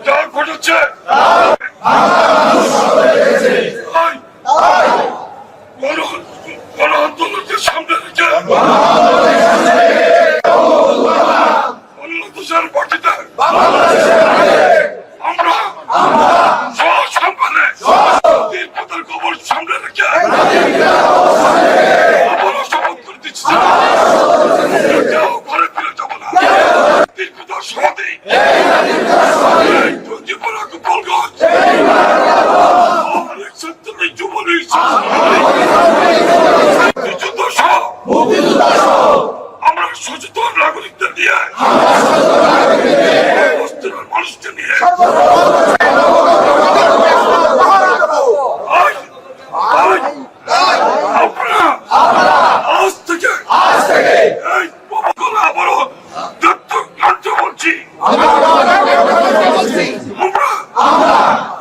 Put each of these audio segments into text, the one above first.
যা ঘটেছে গণ আন্দোলনকে সামনে রেখে বাংলাদেশের মাটিতে আমরা সসম্মানে পদের খবর সামনে রেখে আবারও শপথ করে দিচ্ছি কেউ ঘরে ফিরে যাবো না। দীর্ঘতা সমাধি গোপালগঞ্জ যুবলীগ আমরা সচেতন নাগরিকদের নিয়ে মানুষকে নিয়ে আজ থেকে আবারও বলছি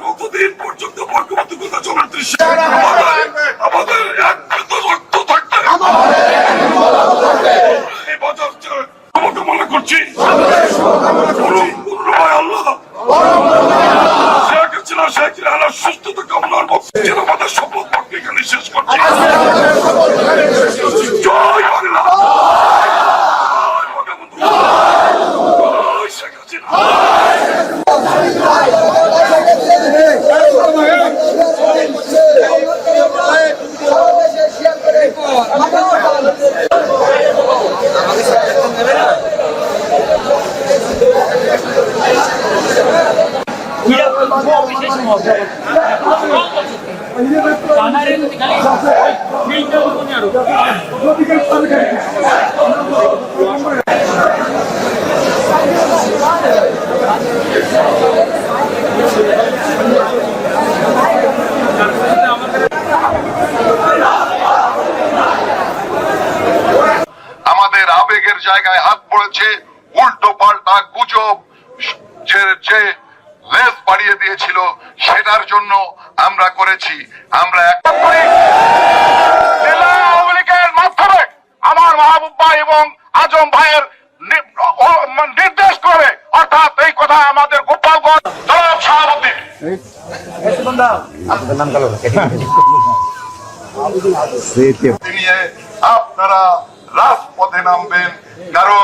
কতদিন পর্যন্ত বঙ্গবন্ধু কথা চলার দৃশ্য আমাদের রক্ত থাকতে এই বাজার মনে করছি আল্লাহ শেখ হাসিনা সুস্থতা কামনার যেন আমাদের শপথ বাক্য এখানে শেষ করছি। জয় বাংলা, শেখ হাসিনা। আমাদের আবেগের জায়গায় হাত পড়েছে, উল্টো পাল্টা গুজব যে লেজ বাড়িয়ে দিয়েছিল সেটার জন্য আমরা করেছি। আমরা আওয়ামী লীগের মাধ্যমে আমার মাহবুব ভাই এবং আজম ভাইয়ের নির্দেশ করে, অর্থাৎ এই কথা আমাদের গোপালগঞ্জ জনাব সভাপতি নিয়ে আপনারা রাজপথে নামবেন, কারণ